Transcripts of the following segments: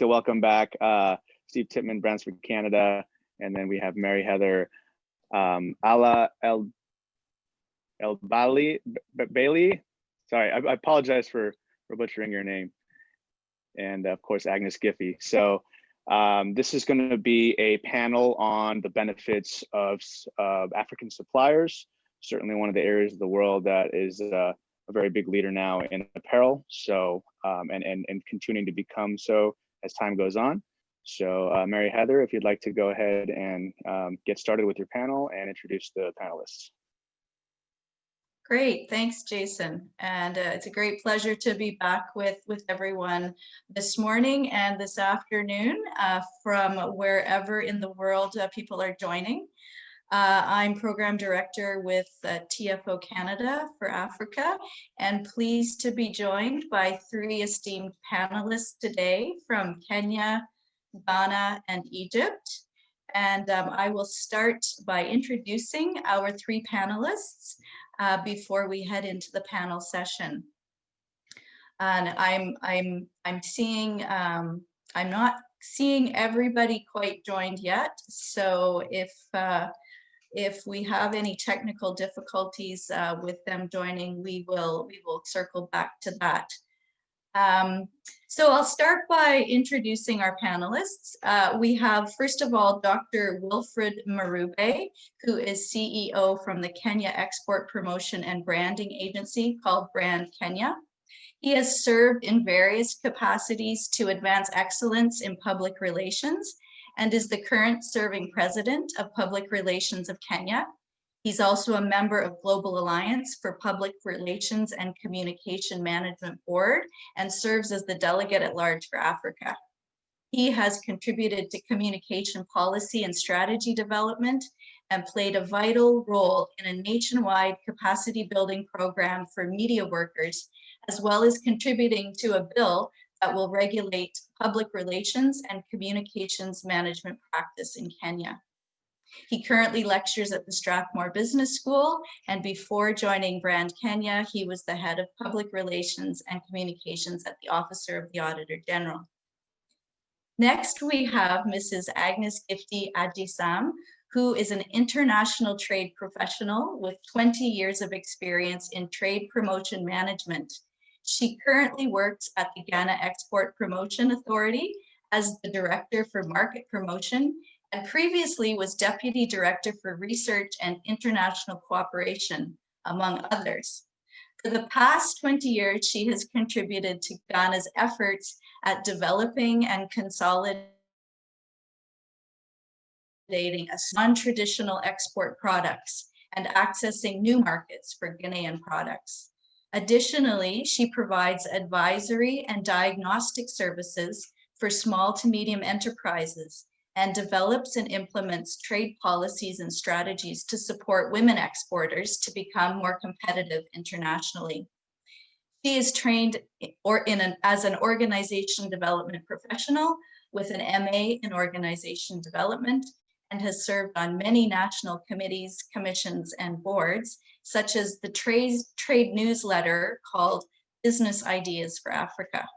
to welcome back Steve Tittman, Brownsford, Canada, and then we have Mary Heather Ala El Bailey. Sorry, I apologize for butchering your name. And of course, Agnes Giffey. So this is going to be a panel on the benefits of African suppliers. Certainly one of the areas of the world that is a very big leader now in apparel. So and continuing to become so as time goes on. So Mary Heather, if you'd like to go ahead and get started with your panel and introduce the panelists. Great, thanks, Jason. And it's a great pleasure to be back with everyone this morning and this afternoon from wherever in the world people are joining. I'm Program Director with TFO Canada for Africa, and pleased to be joined by 3 esteemed panelists today from Kenya, Ghana, and Egypt. And I will start by introducing our 3 panelists before we head into the panel session. And I'm seeing, I'm not seeing everybody quite joined yet. So if we have any technical difficulties with them joining, we will circle back to that. So I'll start by introducing our panelists. We have, first of all, Dr. Wilfred Marube, who is CEO from the Kenya Export Promotion and Branding Agency called Brand Kenya. He has served in various capacities to advance excellence in public relations and is the current serving president of Public Relations of Kenya. He's also a member of Global Alliance for Public Relations and Communication Management Board and serves as the delegate at large for Africa. He has contributed to communication policy and strategy development and played a vital role in a nationwide capacity building program for media workers, as well as contributing to a bill that will regulate public relations and communications management practice in Kenya. He currently lectures at the Strathmore Business School, and before joining Brand Kenya, he was the head of public relations and communications at the Office of the Auditor General. Next, we have Mrs. Agnes Giffey Adjisam, who is an international trade professional with 20 years of experience in trade promotion management. She currently works at the Ghana Export Promotion Authority as the Director for Market Promotion, and previously was Deputy Director for Research and International Cooperation, among others. For the past 20 years, she has contributed to Ghana's efforts at developing and consolidating non-traditional export products and accessing new markets for Ghanaian products. Additionally, she provides advisory and diagnostic services for small to medium enterprises and develops and implements trade policies and strategies to support women exporters to become more competitive internationally. She is trained as an organization development professional with an MA in organization development and has served on many national committees, commissions, and boards, such as the trade newsletter called Business Ideas for Africa.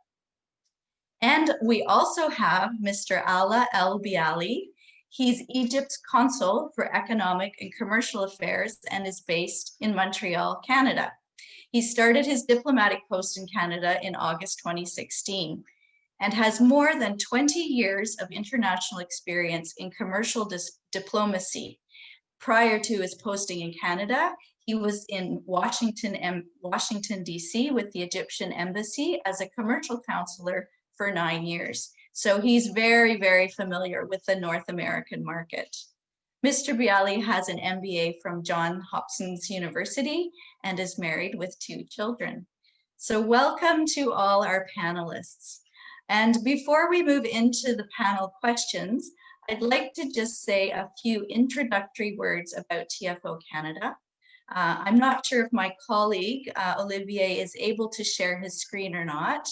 And we also have Mr. Ala El Biali. He's Egypt's consul for economic and commercial affairs and is based in Montreal, Canada. He started his diplomatic post in Canada in August 2016 and has more than 20 years of international experience in commercial diplomacy. Prior to his posting in Canada, he was in Washington, D.C. with the Egyptian Embassy as a commercial counselor for 9 years. So he's very, very familiar with the North American market. Mr. Biali has an MBA from Johns Hopkins University and is married with 2 children. So welcome to all our panelists. And before we move into the panel questions, I'd like to just say a few introductory words about TFO Canada. I'm not sure if my colleague, Olivier, is able to share his screen or not,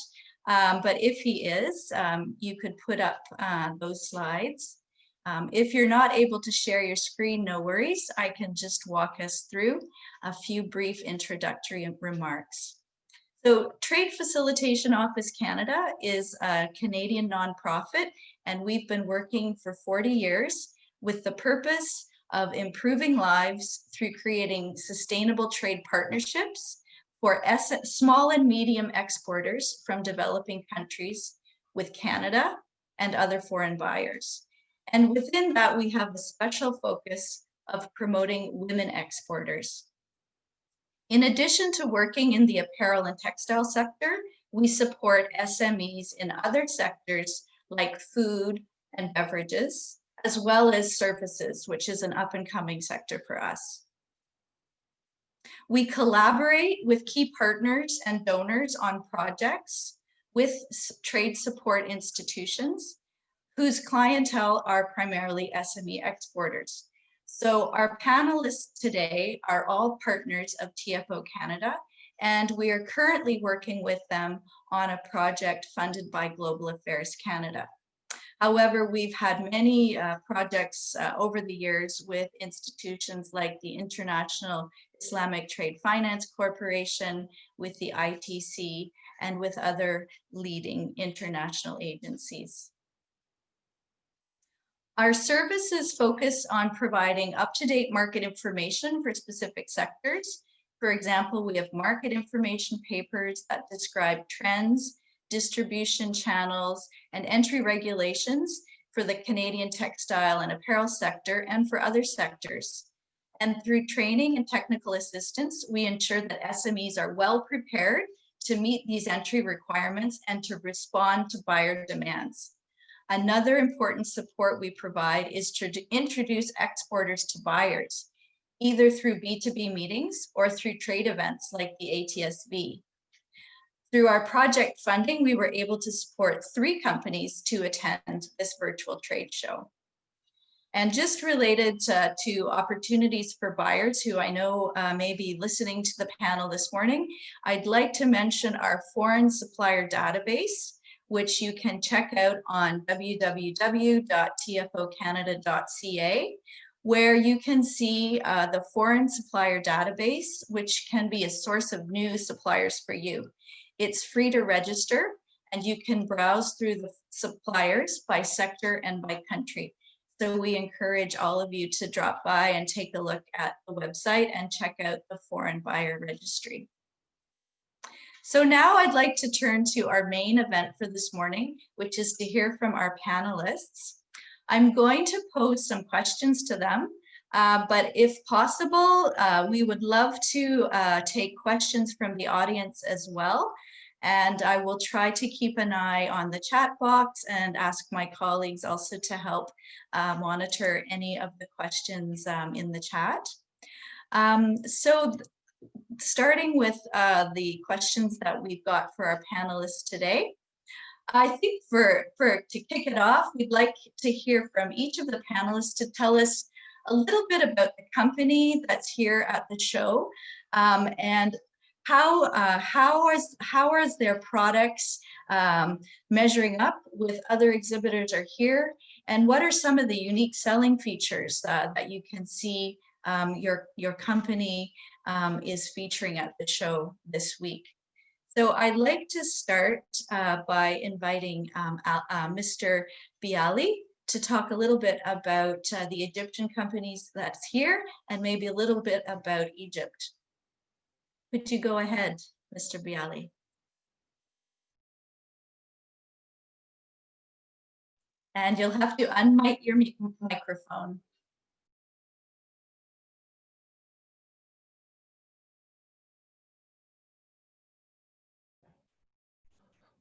but if he is, you could put up those slides. If you're not able to share your screen, no worries. I can just walk us through a few brief introductory remarks. So Trade Facilitation Office Canada is a Canadian nonprofit, and we've been working for 40 years with the purpose of improving lives through creating sustainable trade partnerships for small and medium exporters from developing countries with Canada and other foreign buyers. And within that, we have a special focus of promoting women exporters. In addition to working in the apparel and textile sector, we support SMEs in other sectors like food and beverages, as well as services, which is an up-and-coming sector for us. We collaborate with key partners and donors on projects with trade support institutions whose clientele are primarily SME exporters. So our panelists today are all partners of TFO Canada, and we are currently working with them on a project funded by Global Affairs Canada. However, we've had many projects over the years with institutions like the International Islamic Trade Finance Corporation, with the ITC, and with other leading international agencies. Our services focus on providing up-to-date market information for specific sectors. For example, we have market information papers that describe trends, distribution channels, and entry regulations for the Canadian textile and apparel sector and for other sectors. And through training and technical assistance, we ensure that SMEs are well prepared to meet these entry requirements and to respond to buyer demands. Another important support we provide is to introduce exporters to buyers, either through B2B meetings or through trade events like the ATSV. Through our project funding, we were able to support 3 companies to attend this virtual trade show. And just related to opportunities for buyers who I know may be listening to the panel this morning, I'd like to mention our foreign supplier database, which you can check out on www.tfocanada.ca, where you can see the foreign supplier database, which can be a source of new suppliers for you. It's free to register, and you can browse through the suppliers by sector and by country. So we encourage all of you to drop by and take a look at the website and check out the foreign buyer registry. So now I'd like to turn to our main event for this morning, which is to hear from our panelists. I'm going to pose some questions to them, but if possible, we would love to take questions from the audience as well. And I will try to keep an eye on the chat box and ask my colleagues also to help monitor any of the questions in the chat. Starting with the questions that we've got for our panelists today, I think to kick it off, we'd like to hear from each of the panelists to tell us a little bit about the company that's here at the show, and how is their products measuring up with other exhibitors are here, and what are some of the unique selling features that you can see your company is featuring at the show this week. So I'd like to start by inviting Mr. Bialy to talk a little bit about the Egyptian companies that's here and maybe a little bit about Egypt. Could you go ahead, Mr. Bialy? And you'll have to unmute your microphone.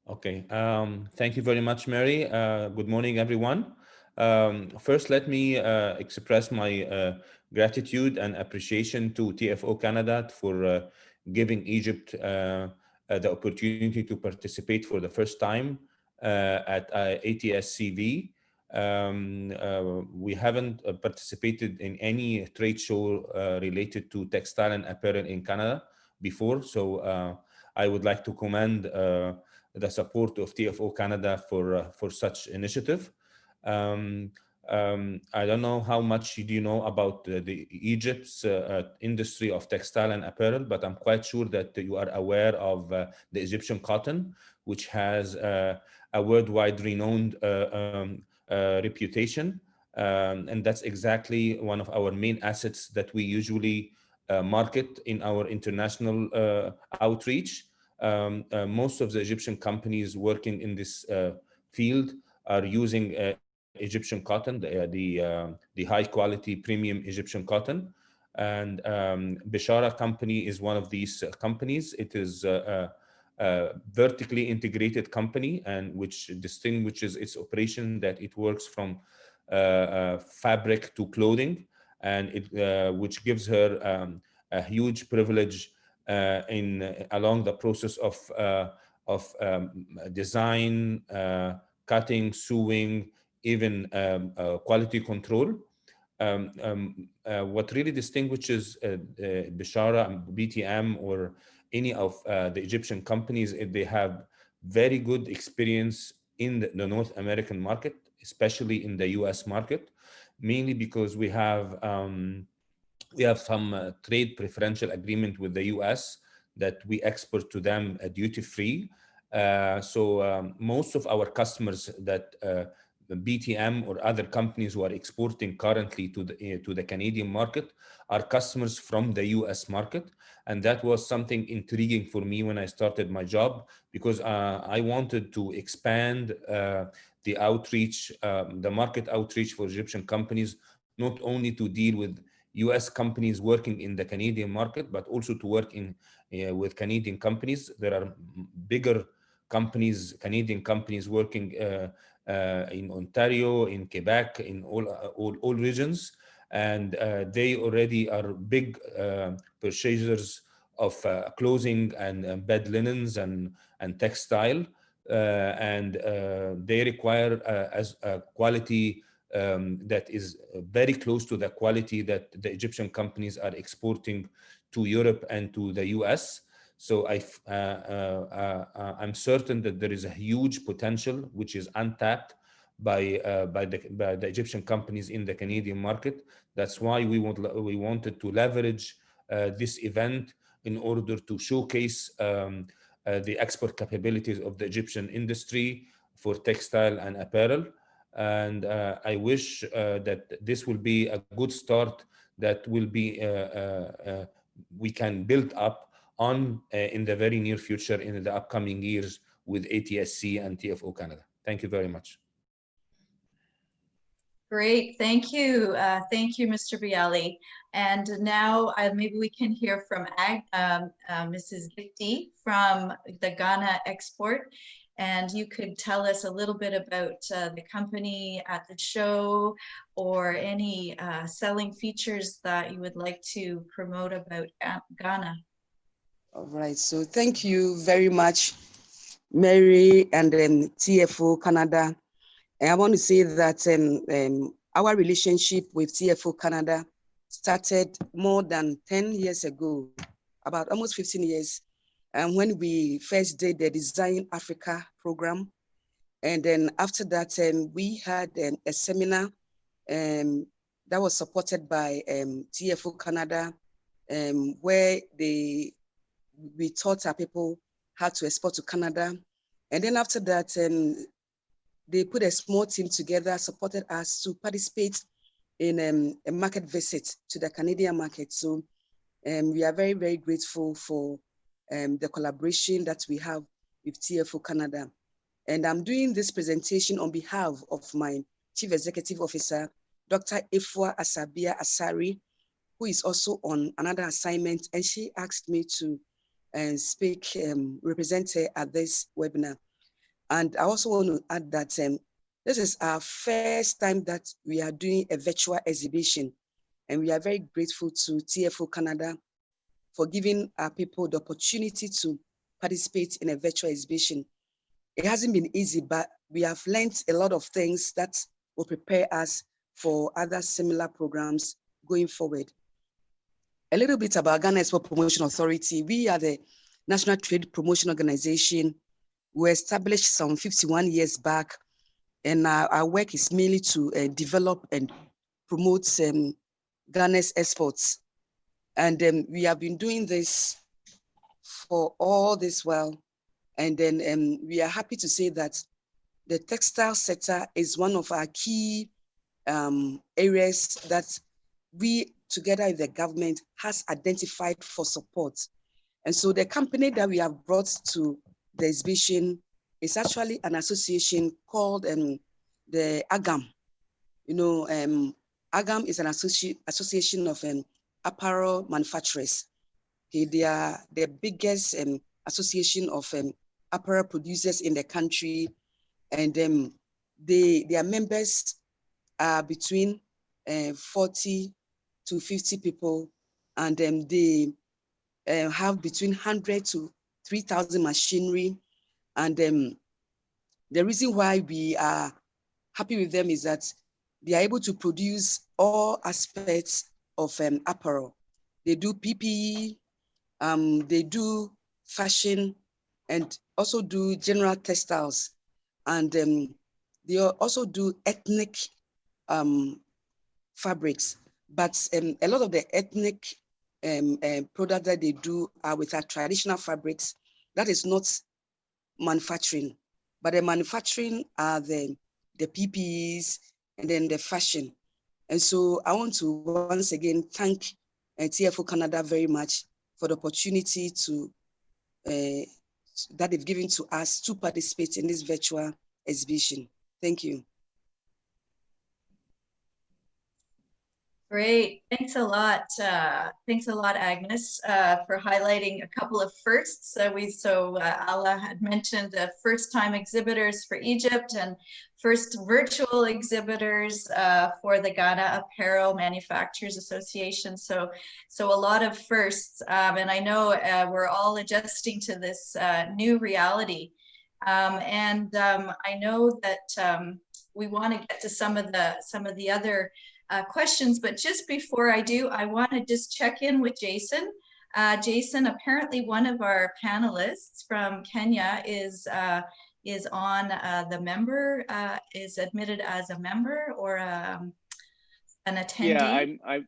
Okay, thank you very much, Mary. Good morning, everyone. First, let me express my gratitude and appreciation to TFO Canada for giving Egypt the opportunity to participate for the first time at ATSCV. We haven't participated in any trade show related to textile and apparel in Canada before, so I would like to commend the support of TFO Canada for such initiative. I don't know how much do you know about the Egypt's industry of textile and apparel, but I'm quite sure that you are aware of the Egyptian cotton, which has a worldwide renowned reputation. And that's exactly one of our main assets that we usually market in our international outreach. Most of the Egyptian companies working in this field are using Egyptian cotton, the high quality premium Egyptian cotton. And Bishara company is one of these companies. It is a vertically integrated company, and which distinguishes its operation that it works from fabric to clothing, and it which gives her a huge privilege along the process of design, cutting, sewing, even quality control. What really distinguishes Bishara, BTM, or any of the Egyptian companies is they have very good experience in the North American market, especially in the US market, mainly because we have some trade preferential agreement with the US that we export to them duty-free. So most of our customers that the BTM or other companies who are exporting currently to the Canadian market are customers from the US market. And that was something intriguing for me when I started my job, because I wanted to expand the outreach, the market outreach for Egyptian companies, not only to deal with US companies working in the Canadian market, but also to work with Canadian companies. There are bigger companies, Canadian companies working in Ontario, in Quebec, in all regions, and they already are big purchasers of clothing and bed linens and textile, and they require as a quality that is very close to the quality that the Egyptian companies are exporting to Europe and to the US. So I'm certain that there is a huge potential which is untapped by the Egyptian companies in the Canadian market. That's why we wanted to leverage this event in order to showcase the export capabilities of the Egyptian industry for textile and apparel. And I wish that this will be a good start that will be we can build up on in the very near future, in the upcoming years, with ATSC and TFO Canada. Thank you very much. Great, thank you. Thank you, Mr. Bialy. And now maybe we can hear from Mrs. Gifty from the Ghana export. And you could tell us a little bit about the company at the show, or any selling features that you would like to promote about Ghana. All right, so thank you very much, Mary and TFO Canada. And I want to say that our relationship with TFO Canada started more than 10 years ago, about almost 15 years. And when we first did the Design Africa program, and then after that, we had a seminar that was supported by TFO Canada, where we taught our people how to export to Canada. And then after that, they put a small team together, supported us to participate in a market visit to the Canadian market. So we are very, very grateful for the collaboration that we have with TFO Canada. And I'm doing this presentation on behalf of my Chief Executive Officer, Dr. Efua Asabia Asari, who is also on another assignment, and she asked me to speak, represent her at this webinar. And I also want to add that this is our first time that we are doing a virtual exhibition, and we are very grateful to TFO Canada for giving our people the opportunity to participate in a virtual exhibition. It hasn't been easy, but we have learned a lot of things that will prepare us for other similar programs going forward. A little bit about Ghana Export Promotion Authority. We are the National Trade Promotion Organization. We were established some 51 years back, And our work is mainly to develop and promote Ghana's exports. And we have been doing this for all this while. And then we are happy to say that the textile sector is one of our key areas that we, together with the government, has identified for support. And so the company that we have brought to the exhibition is actually an association called the AGAM. You know, AGAM is an association of apparel manufacturers. Okay, they are the biggest association of apparel producers in the country, and their members are between 40 to 50 people, and they have between 100 to 3,000 machinery. And the reason why we are happy with them is that they are able to produce all aspects of apparel. They do PPE, they do fashion, and also do general textiles. And they also do ethnic fabrics. But a lot of the ethnic products that they do are with our traditional fabrics. That is not manufacturing, but the manufacturing are the PPEs and then the fashion. And so I want to once again thank TFO Canada very much for the opportunity to that they've given to us to participate in this virtual exhibition. Thank you. Great, thanks a lot. Thanks a lot, Agnes, for highlighting a couple of firsts. Ala had mentioned first-time exhibitors for Egypt and first virtual exhibitors for the Ghana Apparel Manufacturers Association. So a lot of firsts, and I know we're all adjusting to this new reality. I know that we want to get to some of the other questions, but just before I do, I want to just check in with Jason. Jason, apparently one of our panelists from Kenya is on the member, is admitted as a member or an attendee. Yeah,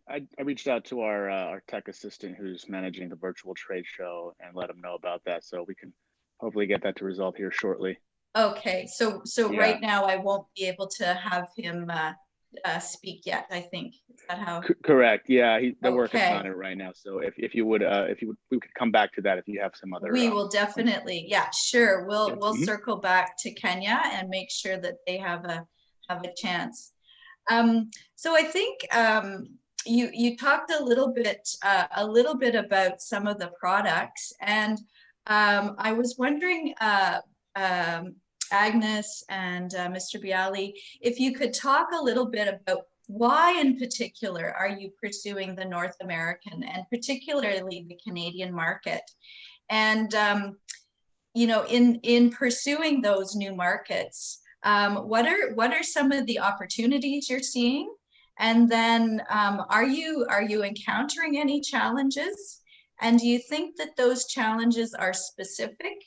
I reached out to our tech assistant who's managing the virtual trade show and let him know about that, so we can hopefully get that to resolve here shortly. Okay, so Yeah. Right now I won't be able to have him speak yet, I think. Is that how? Correct. Yeah, they're working Okay. on it right now. So if you would, we could come back to that if you have some other. We will definitely. Yeah, sure. We'll Mhm. circle back to Kenya and make sure that they have a chance. So I think you talked a little bit about some of the products, and I was wondering, Agnes and Mr. Bialy, if you could talk a little bit about why in particular are you pursuing the North American and particularly the Canadian market? And, you know, in pursuing those new markets, what are some of the opportunities you're seeing? And then are you encountering any challenges? And do you think that those challenges are specific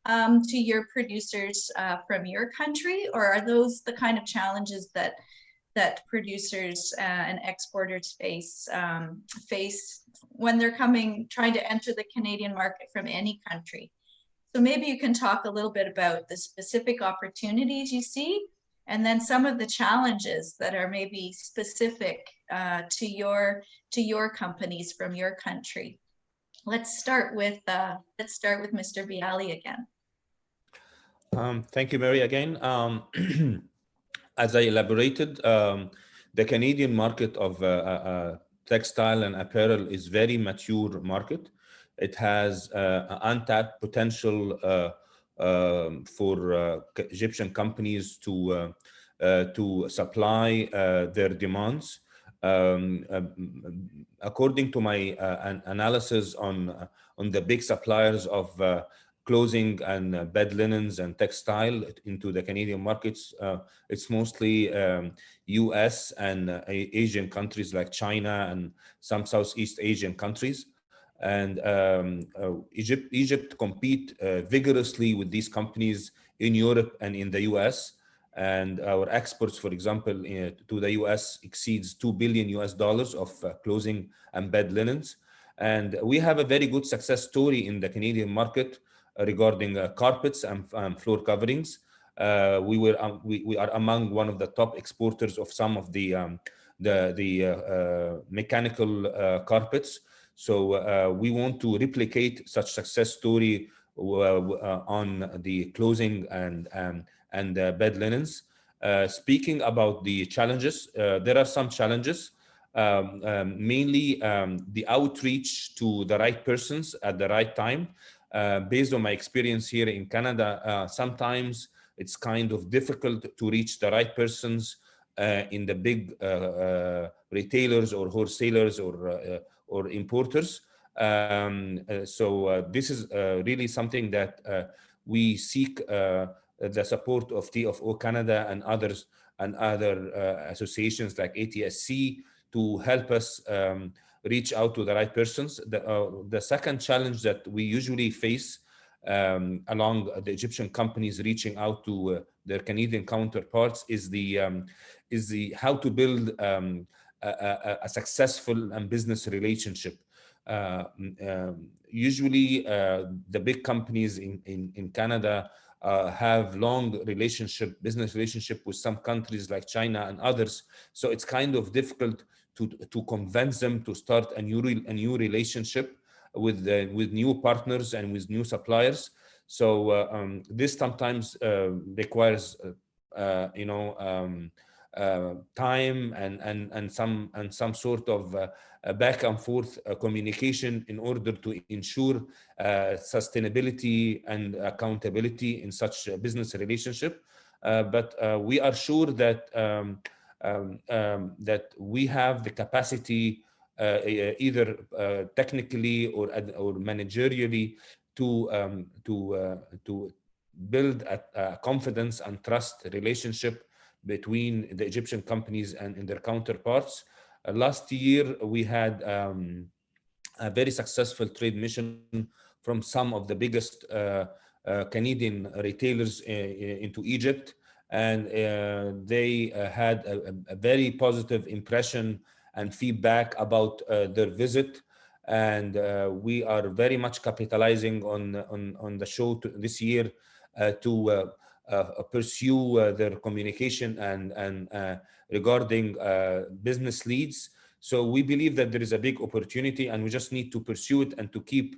to your producers from your country, or are those the kind of challenges that producers and exporters face when they're trying to enter the Canadian market from any country? So maybe you can talk a little bit about the specific opportunities you see, and then some of the challenges that are maybe specific to your companies from your country. Let's start with Mr. Bialy again. Thank you, Mary, again. As I elaborated, the Canadian market of textile and apparel is very mature market. It has untapped potential for Egyptian companies to supply their demands. According to my analysis on the big suppliers of clothing and bed linens and textile into the Canadian markets, it's mostly US and Asian countries like China and some Southeast Asian countries. And Egypt compete vigorously with these companies in Europe and in the US. and our exports, for example, to the US exceeds $2 billion of clothing and bed linens. And we have a very good success story in the Canadian market regarding carpets and floor coverings. We are among one of the top exporters of some of the mechanical carpets. So we want to replicate such success story on the clothing and bed linens. Speaking about the challenges, there are some challenges. Mainly the outreach to the right persons at the right time. Based on my experience here in Canada, sometimes it's kind of difficult to reach the right persons in the big retailers or wholesalers or importers. So this is really something that we seek the support of TFO Canada and others and other associations like ATSC to help us reach out to the right persons. The second challenge that we usually face along the Egyptian companies reaching out to their Canadian counterparts is the how to build a successful and business relationship. Usually the big companies in Canada have long business relationship with some countries like China and others. So it's kind of difficult to convince them to start a new relationship with new partners and with new suppliers. So this sometimes requires time and some sort of back and forth communication in order to ensure sustainability and accountability in such a business relationship. But we are sure that that we have the capacity either technically or managerially to build a confidence and trust relationship between the Egyptian companies and their counterparts. Last year, we had a very successful trade mission from some of the biggest Canadian retailers into Egypt. And they had a very positive impression and feedback about their visit. And we are very much capitalizing on the show this year to pursue their communication and regarding business leads. So we believe that there is a big opportunity and we just need to pursue it and to keep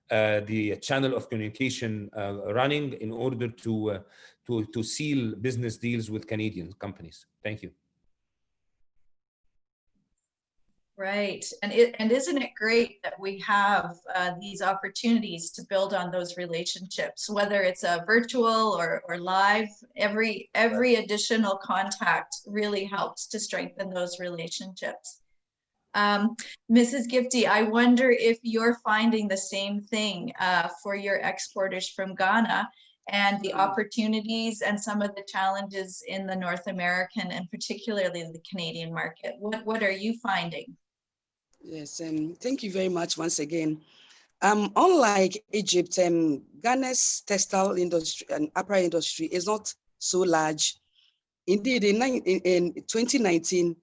the channel of communication running in order to seal business deals with Canadian companies. Thank you. Right. And isn't it great that we have these opportunities to build on those relationships, whether it's a virtual or live, every additional contact really helps to strengthen those relationships. Mrs. Gifty, I wonder if you're finding the same thing for your exporters from Ghana and the opportunities and some of the challenges in the North American and particularly the Canadian market. What are you finding? Yes, thank you very much once again. Unlike Egypt, Ghana's textile industry and apparel industry is not so large. Indeed, in 2019,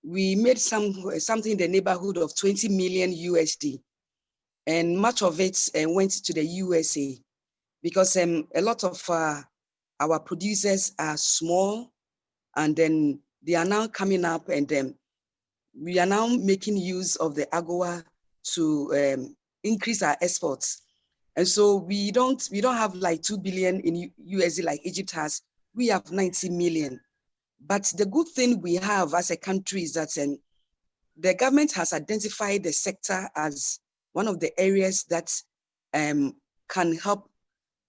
we made something in the neighborhood of 20 million USD, and much of it went to the USA because a lot of our producers are small, and then they are now coming up, and we are now making use of the AGOA to increase our exports. And so we don't have like 2 billion in USD like Egypt has. We have 90 million. But the good thing we have as a country is that the government has identified the sector as one of the areas that can help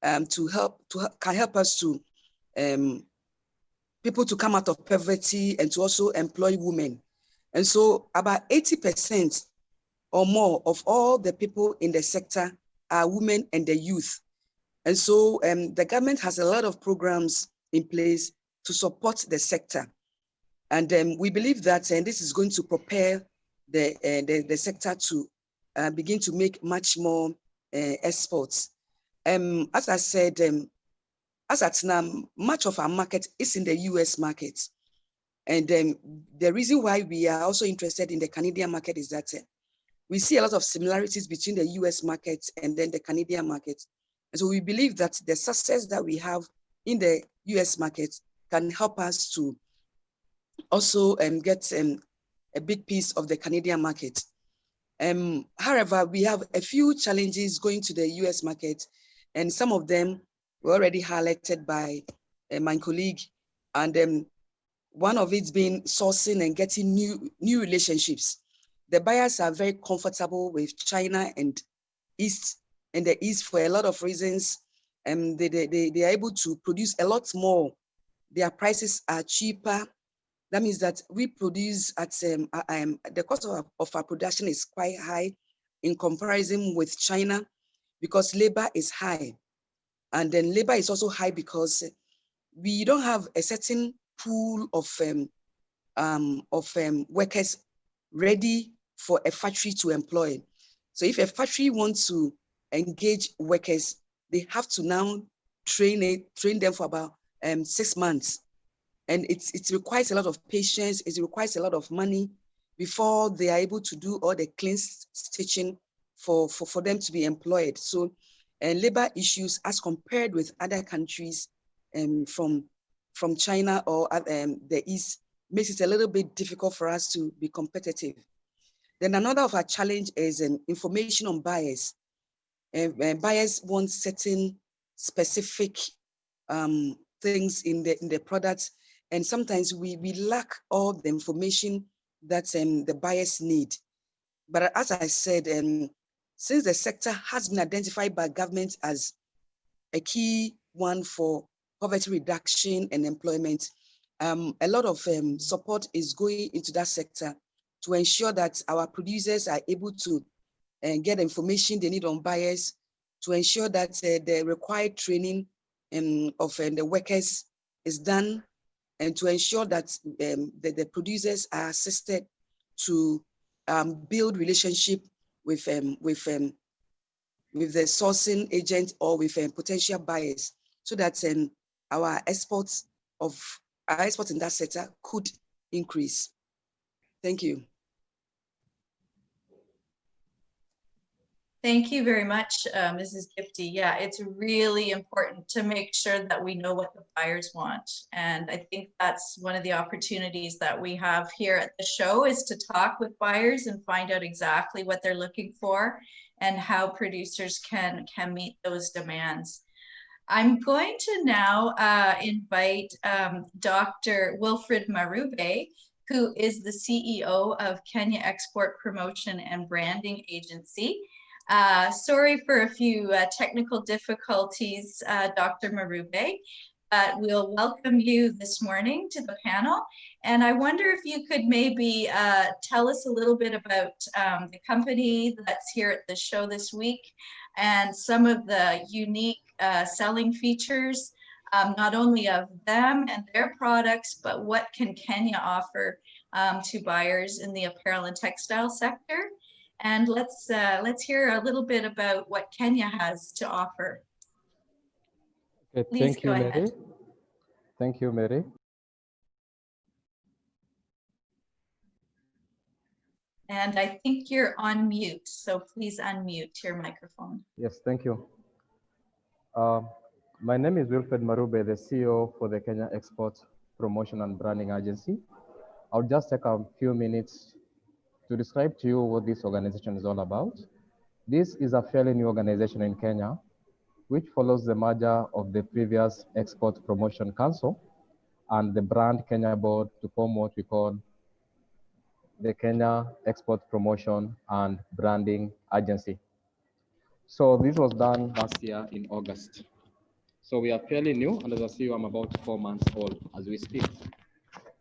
us to people to come out of poverty and to also employ women. And so about 80% or more of all the people in the sector are women and the youth. And so the government has a lot of programs in place to support the sector. And we believe that this is going to propel the sector to begin to make much more exports. As I said, as at now, much of our market is in the US market. And the reason why we are also interested in the Canadian market is that we see a lot of similarities between the US market and then the Canadian market. And so we believe that the success that we have in the US market can help us to also get a big piece of the Canadian market. However, we have a few challenges going to the US market, and some of them were already highlighted by my colleague, and one of it being sourcing and getting new relationships. The buyers are very comfortable with China and the East for a lot of reasons. They are able to produce a lot more. Their prices are cheaper. That means that we produce at the cost of our production is quite high in comparison with China because labor is high. And then labor is also high because we don't have a certain pool of workers ready for a factory to employ. So if a factory wants to engage workers, they have to now train them for about 6 months. And it requires a lot of patience, it requires a lot of money before they are able to do all the clean stitching for them to be employed. So labor issues as compared with other countries from China or the East makes it a little bit difficult for us to be competitive. Then another of our challenge is information on buyers. Buyers want certain specific things in the products, and sometimes we lack all the information that the buyers need. But as I said, since the sector has been identified by government as a key one for poverty reduction and employment, a lot of support is going into that sector to ensure that our producers are able to get information they need on buyers, to ensure that the required training of the workers is done, and to ensure that the producers are assisted to build relationship with the sourcing agent or with potential buyers, so that our exports in that sector could increase. Thank you. Thank you very much, Mrs. Gifty. Yeah, it's really important to make sure that we know what the buyers want. And I think that's one of the opportunities that we have here at the show, is to talk with buyers and find out exactly what they're looking for and how producers can meet those demands. I'm going to now invite Dr. Wilfred Marube, who is the CEO of Kenya Export Promotion and Branding Agency. Sorry for a few technical difficulties, Dr. Marube, but we'll welcome you this morning to the panel. And I wonder if you could maybe tell us a little bit about the company that's here at the show this week and some of the unique selling features, not only of them and their products, but what can Kenya offer to buyers in the apparel and textile sector. And let's hear a little bit about what Kenya has to offer. Okay, Please thank you, go Mary. ahead. Thank you, Mary. And I think you're on mute, so please unmute your microphone. Yes, thank you. My name is Wilfred Marube, the CEO for the Kenya Export Promotion and Branding Agency. I'll just take a few minutes to describe to you what this organization is all about. This is a fairly new organization in Kenya, which follows the merger of the previous Export Promotion Council and the brand Kenya Board to form what we call the Kenya Export Promotion and Branding Agency. So this was done last year in August. So we are fairly new, and as I see, I'm about 4 months old as we speak.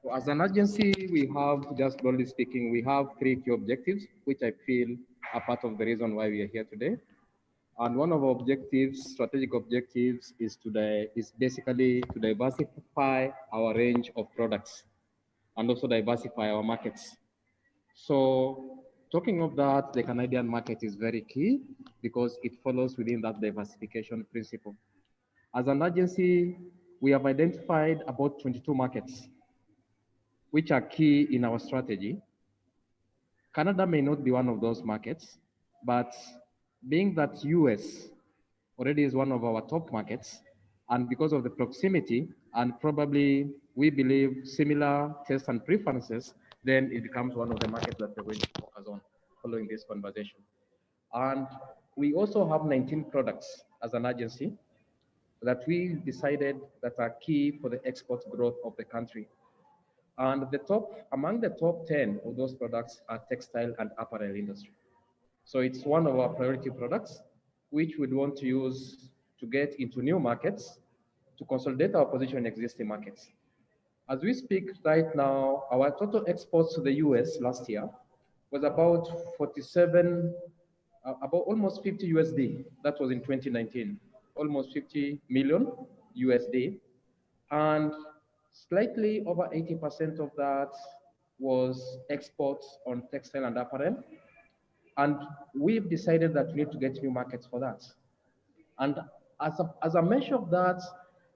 So as an agency, we have, just broadly speaking, we have 3 key objectives, which I feel are part of the reason why we are here today. And one of our objectives, strategic objectives, is basically to diversify our range of products and also diversify our markets. So talking of that, the Canadian market is very key because it follows within that diversification principle. As an agency, we have identified about 22 markets, which are key in our strategy. Canada may not be one of those markets, but being that US already is one of our top markets, and because of the proximity and probably we believe similar tastes and preferences, then it becomes one of the markets that we're going to focus on following this conversation. And we also have 19 products as an agency that we decided that are key for the export growth of the country. And among the top 10 of those products are textile and apparel industry. So it's one of our priority products, which we'd want to use to get into new markets, to consolidate our position in existing markets. As we speak right now, our total exports to the US last year was about 47, about almost 50 USD. That was in 2019, almost 50 million USD. And slightly over 80% of that was exports on textile and apparel. And we've decided that we need to get new markets for that. And as a measure of that,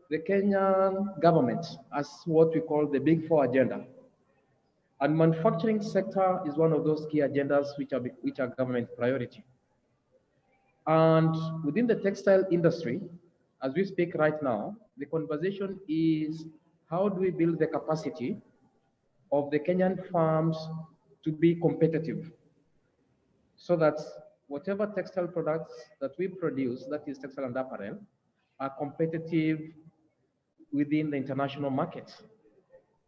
the Kenyan government has what we call the Big Four agenda. And manufacturing sector is one of those key agendas which are government priority. And within the textile industry, as we speak right now, the conversation is how do we build the capacity of the Kenyan farms to be competitive, so that whatever textile products that we produce, that is textile and apparel, are competitive within the international market.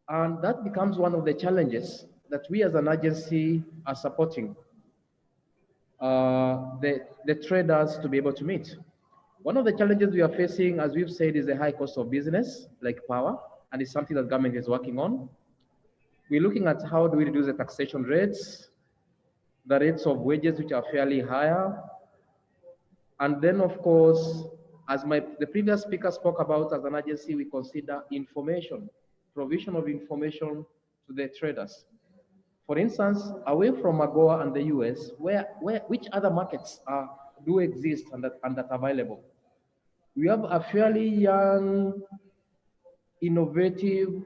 And that becomes one of the challenges that we as an agency are supporting the traders to be able to meet. One of the challenges we are facing, as we've said, is the high cost of business, like power, and it's something that government is working on. We're looking at how do we reduce the taxation rates, the rates of wages which are fairly higher. And then of course, as the previous speaker spoke about, as an agency, we consider information, provision of information to the traders. For instance, away from AGOA and the US, which other markets do exist and that are available? We have a fairly young, innovative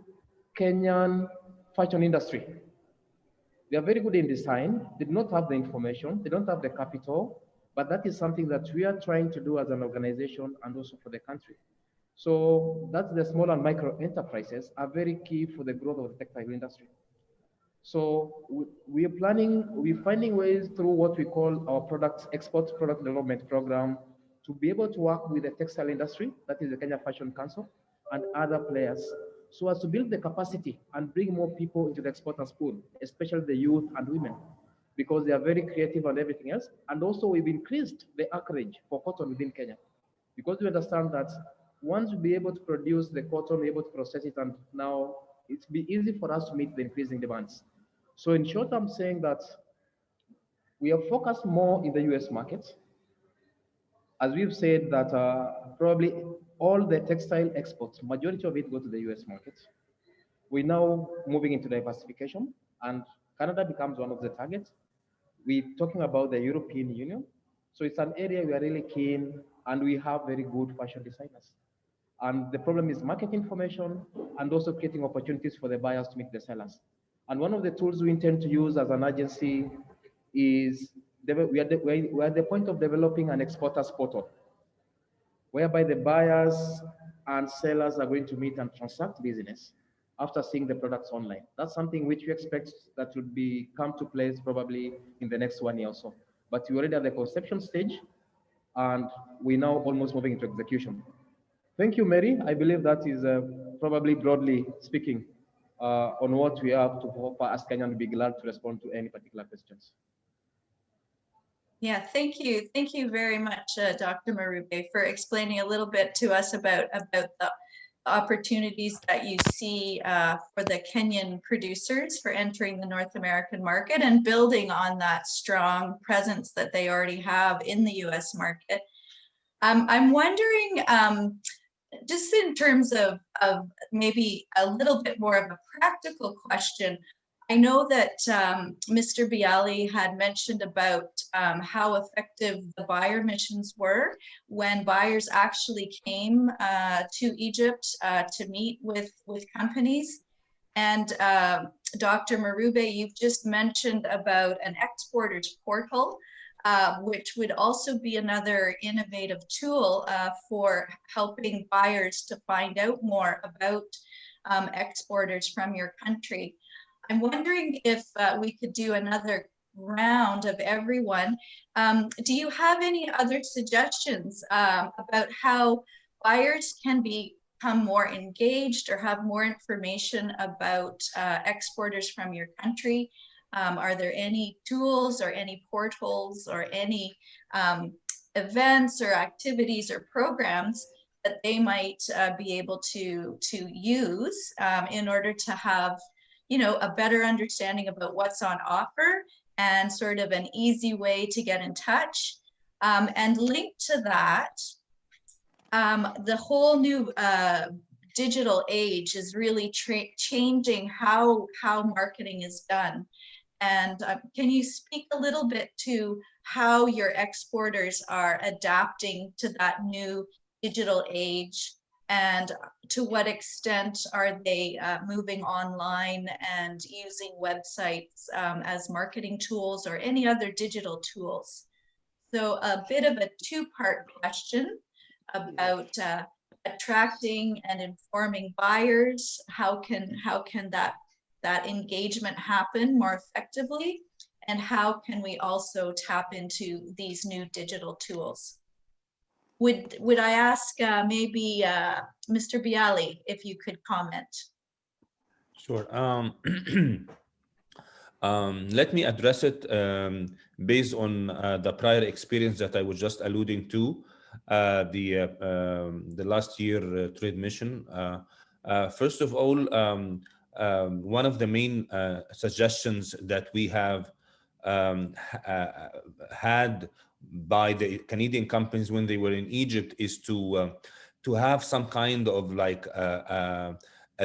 Kenyan fashion industry. They are very good in design. They do not have the information. They don't have the capital, but that is something that we are trying to do as an organization and also for the country. So that's the small and micro enterprises are very key for the growth of the textile industry. So we're finding ways through what we call our export product development program to be able to work with the textile industry, that is the Kenya Fashion Council, and other players, so as to build the capacity and bring more people into the exporters pool, especially the youth and women, because they are very creative and everything else. And also we've increased the acreage for cotton within Kenya, because we understand that once we be able to produce the cotton, be able to process it, and now it's be easy for us to meet the increasing demands. So in short, I'm saying that we are focused more in the US market. As we've said that probably all the textile exports, majority of it go to the US market. We're now moving into diversification, and Canada becomes one of the targets. We're talking about the European Union. So it's an area we are really keen, and we have very good fashion designers. And the problem is market information and also creating opportunities for the buyers to meet the sellers. And one of the tools we intend to use as an agency is we are at the point of developing an exporters portal, whereby the buyers and sellers are going to meet and transact business after seeing the products online. That's something which we expect that would come to place probably in the next 1 year or so. But we're already at the conception stage, and we're now almost moving into execution. Thank you, Mary. I believe that is probably broadly speaking on what we have to offer as Kenyan. We'll be glad to respond to any particular questions. Yeah, thank you. Thank you very much, Dr. Marube, for explaining a little bit to us about the opportunities that you see for the Kenyan producers for entering the North American market and building on that strong presence that they already have in the US market. I'm wondering, just in terms of maybe a little bit more of a practical question, I know that Mr. Bialy had mentioned about how effective the buyer missions were when buyers actually came to Egypt to meet with companies. And Dr. Marube, you've just mentioned about an exporters portal, which would also be another innovative tool for helping buyers to find out more about exporters from your country. I'm wondering if we could do another round of everyone. Do you have any other suggestions about how buyers can become more engaged or have more information about exporters from your country? Are there any tools or any portals or any events or activities or programs that they might be able to use in order to have, you know, a better understanding about what's on offer and sort of an easy way to get in touch? And linked to that, the whole new digital age is really changing how marketing is done. And can you speak a little bit to how your exporters are adapting to that new digital age, and to what extent are they moving online and using websites as marketing tools or any other digital tools? So a bit of a two-part question about attracting and informing buyers. How can that engagement happen more effectively, and how can we also tap into these new digital tools? Would I ask maybe Mr. Bialy if you could comment? Sure. Let me address it based on the prior experience that I was just alluding to, the last year trade mission. First of all, one of the main suggestions that we have had by the Canadian companies when they were in Egypt is to have some kind of like a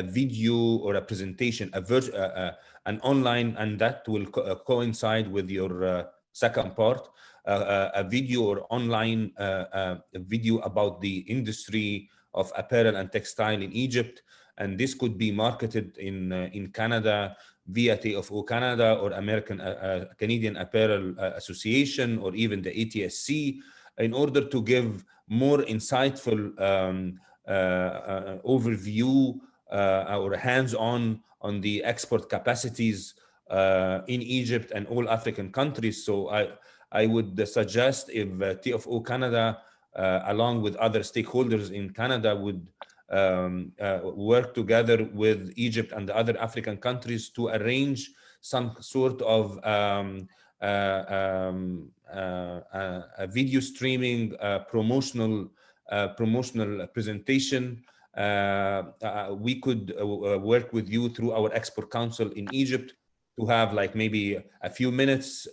video or a presentation, an online, and that will coincide with your second part, a video or online video about the industry of apparel and textile in Egypt. And this could be marketed in Canada via TFO Canada or Canadian Apparel Association, or even the ATSC, in order to give more insightful overview or hands-on on the export capacities in Egypt and all African countries. So I would suggest if TFO Canada, along with other stakeholders in Canada, would work together with Egypt and the other African countries to arrange some sort of a video streaming promotional presentation. We could work with you through our export council in Egypt to have like maybe a few minutes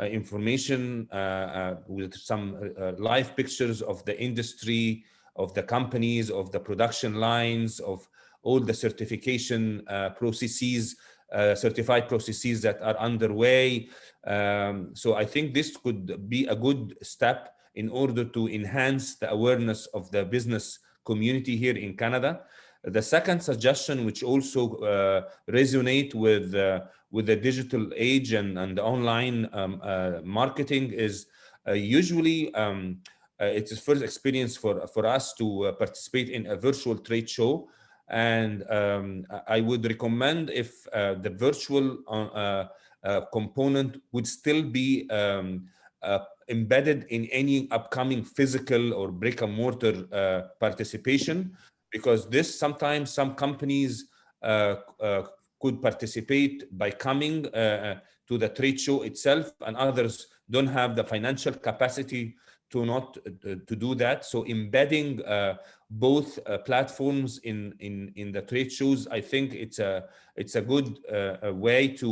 information with some live pictures of the industry, of the companies, of the production lines, of all the certification processes, certified processes that are underway. So I think this could be a good step in order to enhance the awareness of the business community here in Canada. The second suggestion, which also resonate with the digital age and the online marketing, is usually it's a first experience for us to participate in a virtual trade show. And I would recommend if the virtual component would still be embedded in any upcoming physical or brick and mortar participation, because this sometimes some companies could participate by coming to the trade show itself, and others don't have the financial capacity to do that. So embedding both platforms in the trade shows, I think it's a good way to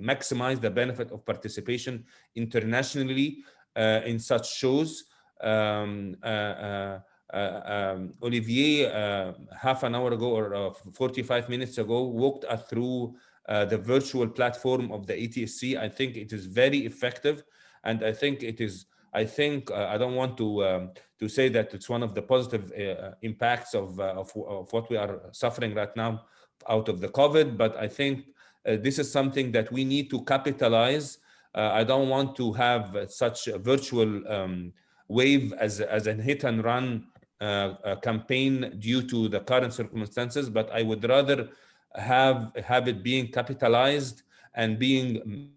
maximize the benefit of participation internationally in such shows. Olivier, half an hour ago or 45 minutes ago, walked us through the virtual platform of the ETSC. I think it is very effective, and I think it is. I don't want to say that it's one of the positive impacts of what we are suffering right now out of the COVID, but I think this is something that we need to capitalize. I don't want to have such a virtual wave as a hit and run campaign due to the current circumstances, but I would rather have it being capitalized and being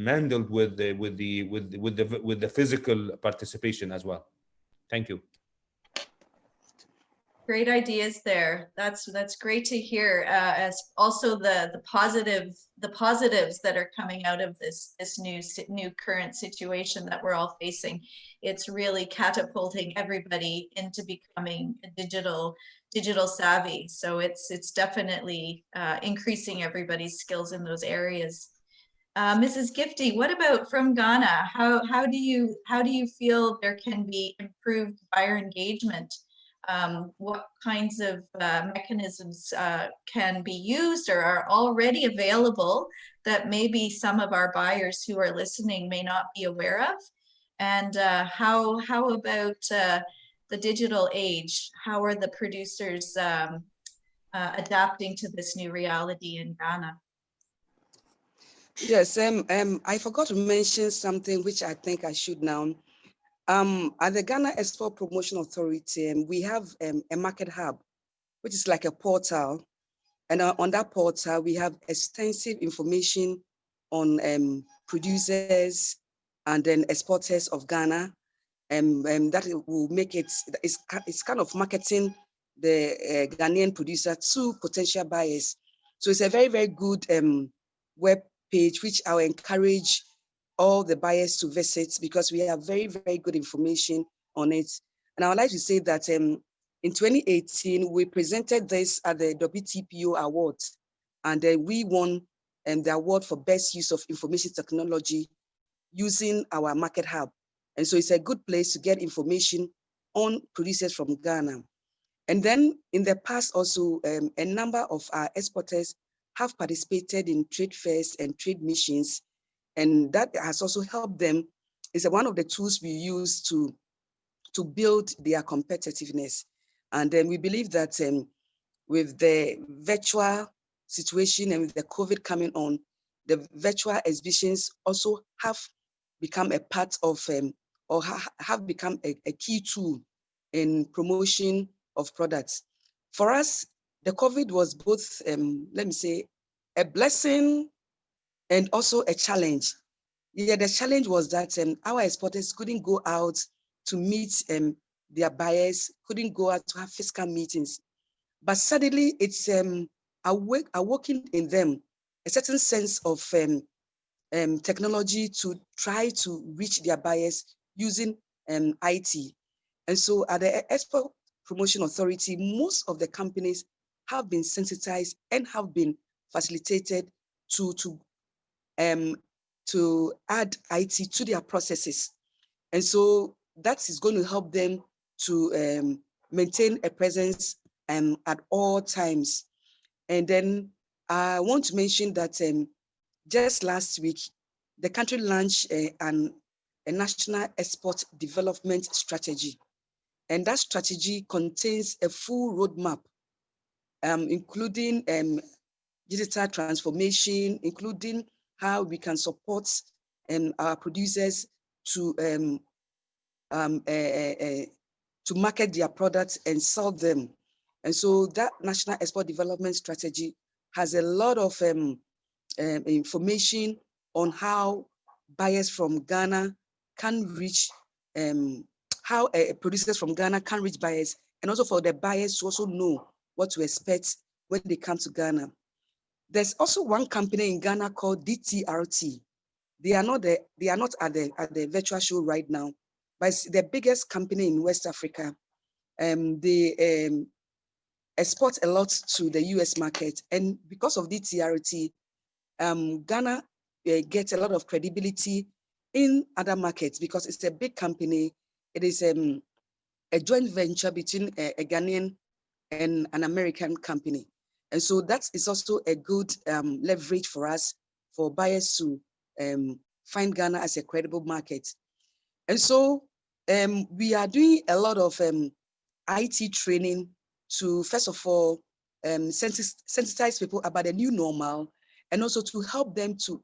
handled with the physical participation as well. Thank you. Great ideas there. That's great to hear. As also the positives that are coming out of this new current situation that we're all facing. It's really catapulting everybody into becoming a digital savvy. So it's definitely increasing everybody's skills in those areas. Mrs. Gifty, what about from Ghana? How do you feel there can be improved buyer engagement? What kinds of mechanisms can be used or are already available that maybe some of our buyers who are listening may not be aware of? And how about the digital age? How are the producers adapting to this new reality in Ghana? Yes, I forgot to mention something which I think I should now. At the Ghana Export Promotion Authority, we have a market hub, which is like a portal. And on that portal, we have extensive information on producers and then exporters of Ghana. And that will make it's kind of marketing the Ghanaian producer to potential buyers. So it's a very, very good web page, which I will encourage all the buyers to visit because we have very, very good information on it. And I would like to say that in 2018, we presented this at the WTPO Awards, and we won the award for best use of information technology using our market hub. And so it's a good place to get information on producers from Ghana. And then in the past also, a number of our exporters have participated in trade fairs and trade missions. And that has also helped them. It's one of the tools we use to build their competitiveness. And then we believe that with the virtual situation and with the COVID coming on, the virtual exhibitions also have become a part of, or have become a key tool in promotion of products. For us, the COVID was both, let me say, a blessing and also a challenge. Yeah, the challenge was that our exporters couldn't go out to meet their buyers, couldn't go out to have physical meetings. But suddenly it's awoken in them a certain sense of technology to try to reach their buyers using IT. And so at the Export Promotion Authority, most of the companies have been sensitized and have been facilitated to add IT to their processes. And so that is going to help them to maintain a presence at all times. And then I want to mention that just last week, the country launched a national export development strategy. And that strategy contains a full roadmap, including digital transformation, including how we can support our producers to market their products and sell them. And so that National Export Development Strategy has a lot of information on how buyers from Ghana can reach, how producers from Ghana can reach buyers, and also for the buyers to also know what to expect when they come to Ghana. There's also one company in Ghana called DTRT. They are not at the virtual show right now, but it's the biggest company in West Africa. They export a lot to the US market. And because of DTRT, Ghana gets a lot of credibility in other markets because it's a big company It is a joint venture between a Ghanaian and an American company. And so that is also a good leverage for us, for buyers to find Ghana as a credible market. And so we are doing a lot of IT training to, first of all, sensitize people about the new normal, and also to help them to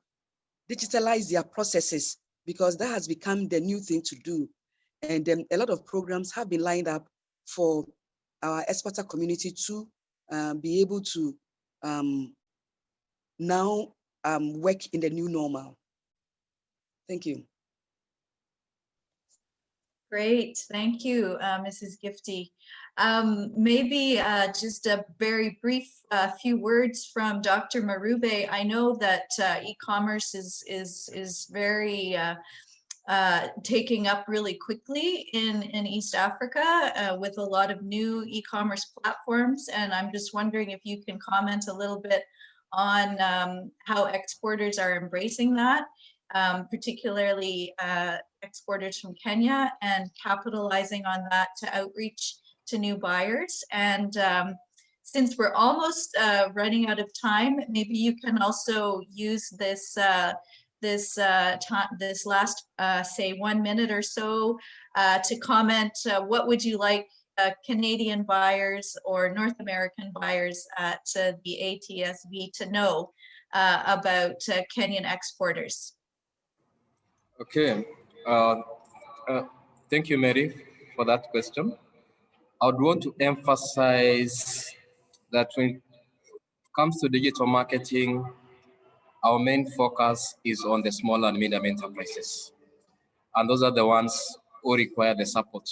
digitalize their processes, because that has become the new thing to do. And a lot of programs have been lined up for our exporter community to be able to now work in the new normal. Thank you. Great, thank you, Mrs. Gifty. Maybe just a very brief few words from Dr. Marube. I know that e-commerce is very taking up really quickly in East Africa with a lot of new e-commerce platforms, and I'm just wondering if you can comment a little bit on how exporters are embracing that, particularly exporters from Kenya, and capitalizing on that to outreach to new buyers. And since we're almost running out of time, maybe you can also use this this last say 1 minute or so to comment what would you like Canadian buyers or North American buyers at the ATSB to know about Kenyan exporters. Okay, thank you, Mary, for that question. I would want to emphasize that when it comes to digital marketing, our main focus is on the small and medium enterprises. And those are the ones who require the support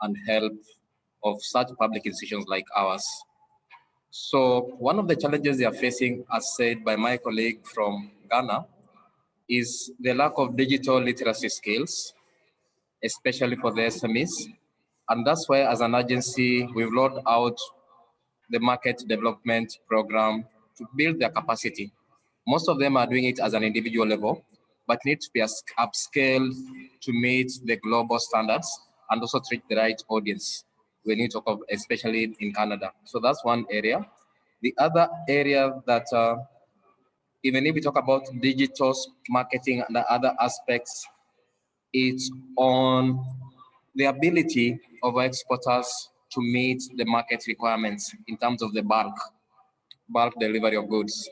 and help of such public institutions like ours. So one of the challenges they are facing, as said by my colleague from Ghana, is the lack of digital literacy skills, especially for the SMEs. And that's why, as an agency, we've rolled out the market development program to build their capacity. Most of them are doing it as an individual level, but need to be upscaled to meet the global standards and also to reach the right audience when you talk of, especially in Canada. So that's one area. The other area that even if we talk about digital marketing and the other aspects, it's on the ability of exporters to meet the market requirements in terms of the bulk delivery of goods.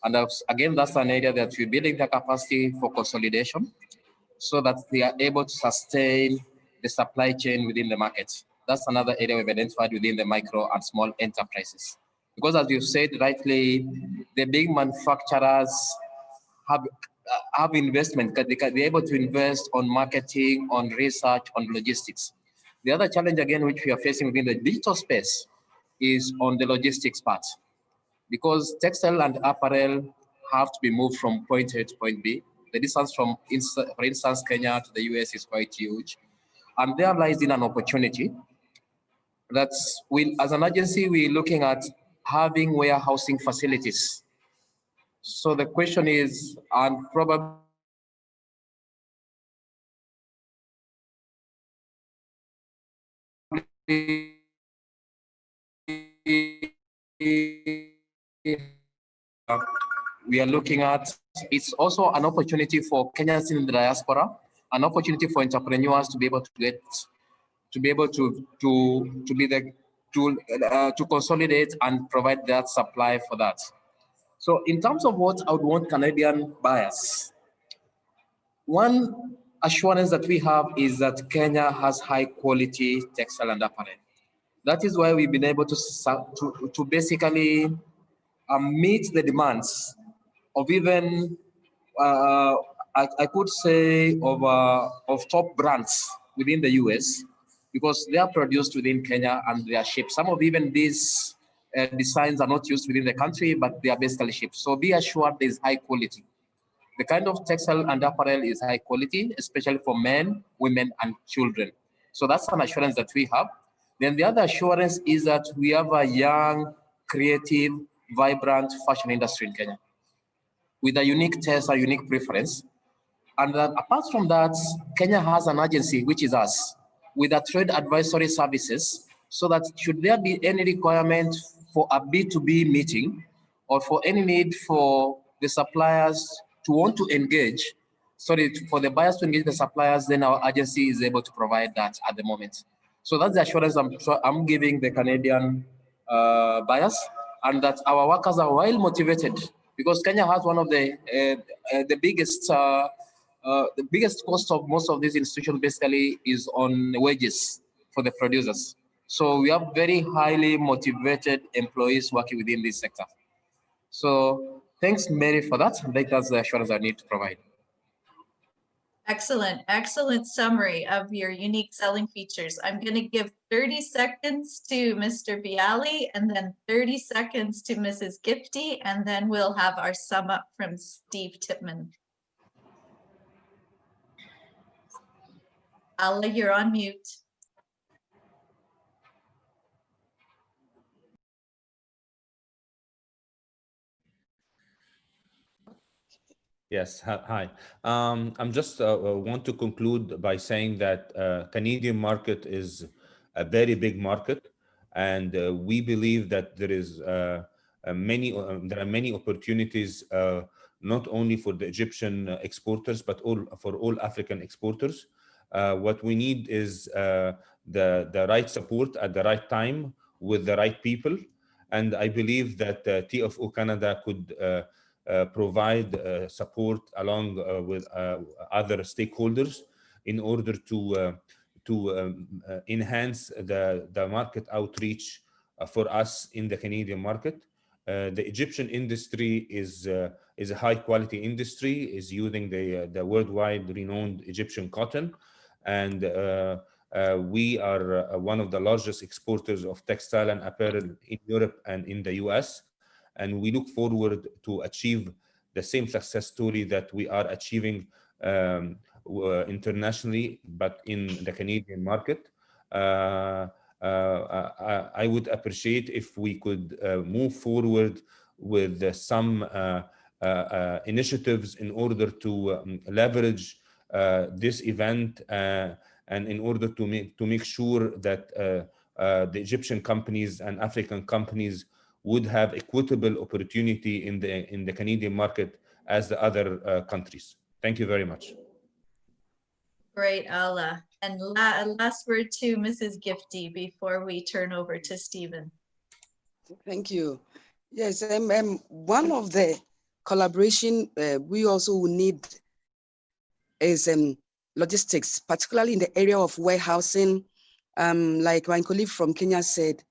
And again, that's an area that we're building the capacity for consolidation so that they are able to sustain the supply chain within the market. That's another area we've identified within the micro and small enterprises. Because as you said rightly, the big manufacturers have investment, because they're able to invest on marketing, on research, on logistics. The other challenge, again, which we are facing within the digital space is on the logistics part. Because textile and apparel have to be moved from point A to point B. The distance from, for instance, Kenya to the US is quite huge. And there lies in an opportunity that as an agency, we're looking at having warehousing facilities. So the question is, and probably we are looking at, it's also an opportunity for Kenyans in the diaspora, an opportunity for entrepreneurs to be able to get, to be able to consolidate and provide that supply for that. So in terms of what I would want Canadian buyers, one assurance that we have is that Kenya has high quality textile and apparel. That is why we've been able to basically meet the demands of even, I could say, of top brands within the US, because they are produced within Kenya and they are shipped. Some of even these designs are not used within the country, but they are basically shipped. So be assured there's high quality. The kind of textile and apparel is high quality, especially for men, women, and children. So that's an assurance that we have. Then the other assurance is that we have a young, creative, vibrant fashion industry in Kenya with a unique taste, a unique preference. And apart from that, Kenya has an agency, which is us, with the trade advisory services, so that should there be any requirement for a B2B meeting or for any need for the suppliers to want to engage, for the buyers to engage the suppliers, then our agency is able to provide that at the moment. So that's the assurance I'm giving the Canadian buyers, and that our workers are well motivated, because Kenya has one of the biggest cost of most of these institutions basically is on wages for the producers. So we have very highly motivated employees working within this sector. So thanks, Mary, for that. I think that's the assurance I need to provide. Excellent, excellent summary of your unique selling features. I'm going to give 30 seconds to Mr. Bialy and then 30 seconds to Mrs. Gifty, and then we'll have our sum up from Steve Tipman. Allah, you're on mute. Yes, hi. I'm just want to conclude by saying that Canadian market is a very big market, and we believe that there is there are many opportunities, not only for the Egyptian exporters, but for all African exporters. What we need is the right support at the right time with the right people, and I believe that TFO Canada could provide support along with other stakeholders in order to enhance the market outreach for us in the Canadian market. The Egyptian industry is a high quality industry, is using the worldwide renowned Egyptian cotton, and we are one of the largest exporters of textile and apparel in Europe and in the US. And we look forward to achieve the same success story that we are achieving internationally, but in the Canadian market. I would appreciate if we could move forward with some initiatives in order to leverage this event and in order to make sure that the Egyptian companies and African companies would have equitable opportunity in the Canadian market as the other countries. Thank you very much. Great, Allah. And last word to Mrs. Gifty before we turn over to Stephen. Thank you. Yes, one of the collaboration we also need is logistics, particularly in the area of warehousing. Like my colleague from Kenya said,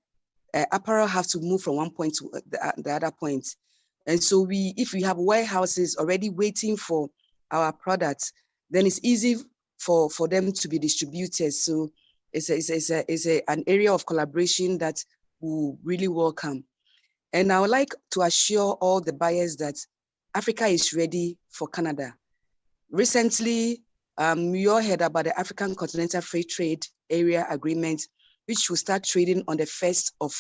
apparel have to move from one point to the other point. And so if we have warehouses already waiting for our products, then it's easy for them to be distributed. So it's an area of collaboration that we really welcome. And I would like to assure all the buyers that Africa is ready for Canada. Recently, we all heard about the African Continental Free Trade Area Agreement, which will start trading on the 1st of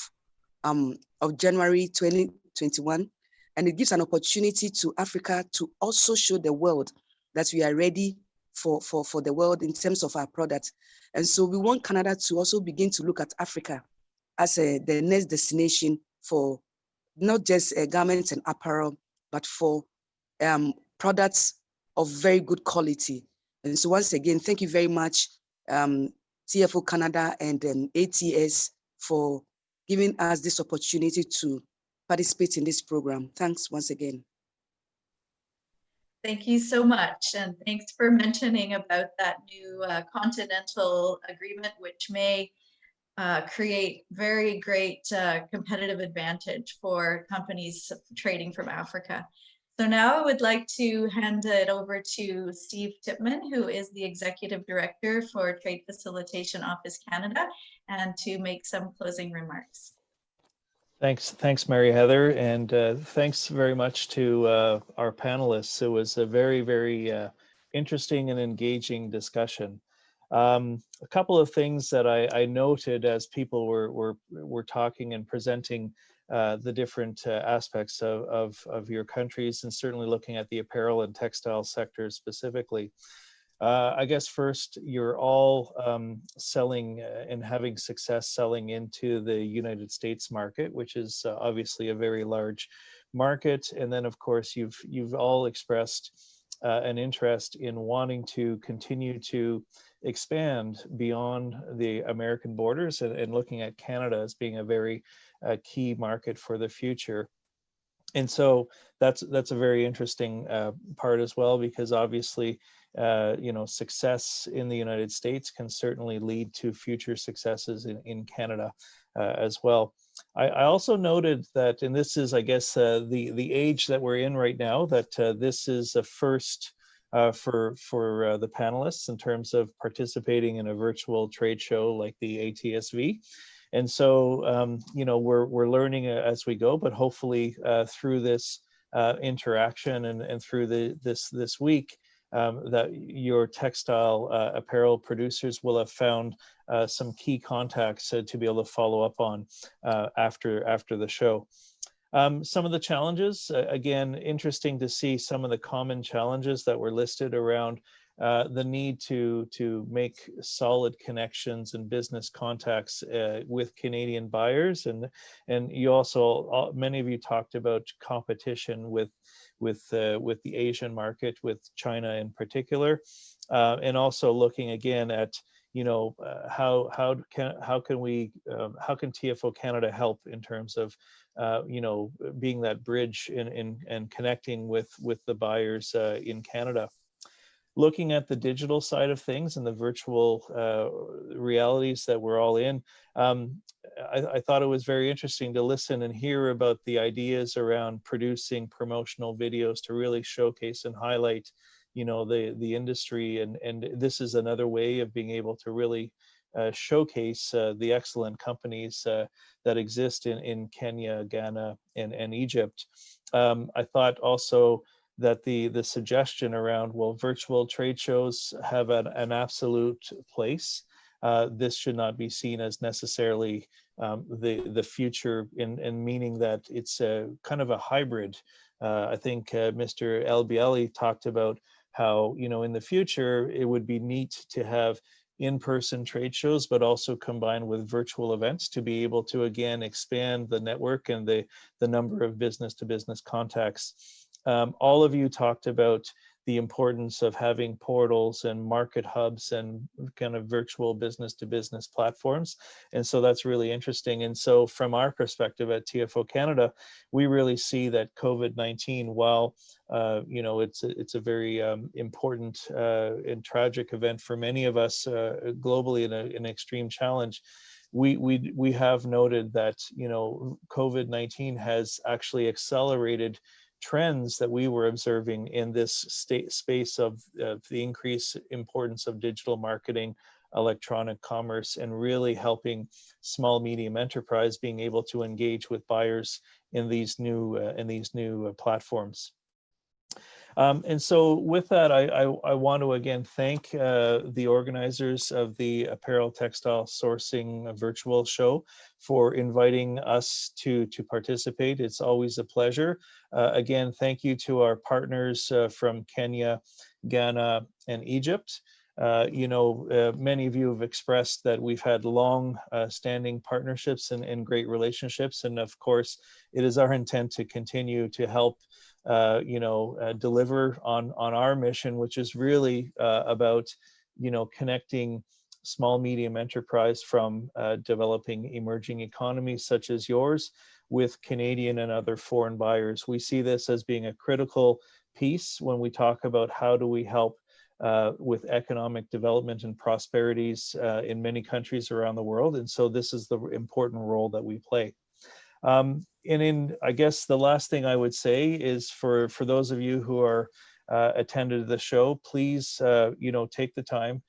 January 2021. And it gives an opportunity to Africa to also show the world that we are ready for the world in terms of our products. And so we want Canada to also begin to look at Africa as the next destination for not just garments and apparel, but for products of very good quality. And so once again, thank you very much, TFO Canada and ATS for giving us this opportunity to participate in this program. Thanks once again. Thank you so much. And thanks for mentioning about that new Continental agreement, which may create very great competitive advantage for companies trading from Africa. So now I would like to hand it over to Steve Tipman, who is the Executive Director for Trade Facilitation Office Canada, and to make some closing remarks. Thanks, Mary Heather, and thanks very much to our panelists. It was a very, very interesting and engaging discussion. A couple of things that I noted as people were talking and presenting the different aspects of your countries, and certainly looking at the apparel and textile sectors specifically. I guess first, you're all selling and having success selling into the United States market, which is obviously a very large market. And then, of course, you've all expressed an interest in wanting to continue to expand beyond the American borders and looking at Canada as being a very key market for the future. And so that's a very interesting part as well, because obviously, success in the United States can certainly lead to future successes in Canada as well. I also noted that, and this is, I guess, the age that we're in right now, that this is a first for the panelists in terms of participating in a virtual trade show like the ATSV. And so, we're learning as we go, but hopefully through this interaction and through this week, that your textile apparel producers will have found some key contacts to be able to follow up on after the show. Some of the challenges, again, interesting to see some of the common challenges that were listed around the need to make solid connections and business contacts with Canadian buyers, and you also, many of you talked about competition with the Asian market, with China in particular, and also looking again at how can TFO Canada help in terms of being that bridge and connecting with the buyers in Canada. Looking at the digital side of things and the virtual realities that we're all in, I thought it was very interesting to listen and hear about the ideas around producing promotional videos to really showcase and highlight, the industry. And this is another way of being able to really showcase the excellent companies that exist in Kenya, Ghana, and Egypt. I thought also that the suggestion around, well, virtual trade shows have an absolute place. This should not be seen as necessarily the future, in meaning that it's a kind of a hybrid. I think Mr. Elbieli talked about how, in the future, it would be neat to have in-person trade shows, but also combined with virtual events to be able to, again, expand the network and the number of business-to-business contacts. All of you talked about the importance of having portals and market hubs and kind of virtual business-to-business platforms. And so that's really interesting. And so from our perspective at TFO Canada, we really see that COVID-19, while it's a very important and tragic event for many of us globally, an extreme challenge, we have noted that COVID-19 has actually accelerated trends that we were observing in this space of the increased importance of digital marketing, electronic commerce, and really helping small medium enterprise being able to engage with buyers in these new platforms. And so with that, I want to again thank the organizers of the Apparel Textile Sourcing virtual show for inviting us to participate. It's always a pleasure. Again, thank you to our partners from Kenya, Ghana, and Egypt. Many of you have expressed that we've had long standing partnerships and great relationships. And of course, it is our intent to continue to help deliver on our mission, which is really about, connecting small, medium enterprise from developing emerging economies such as yours with Canadian and other foreign buyers. We see this as being a critical piece when we talk about how do we help with economic development and prosperities in many countries around the world. And so this is the important role that we play. And I guess the last thing I would say is for those of you who are attended the show, please, take the time,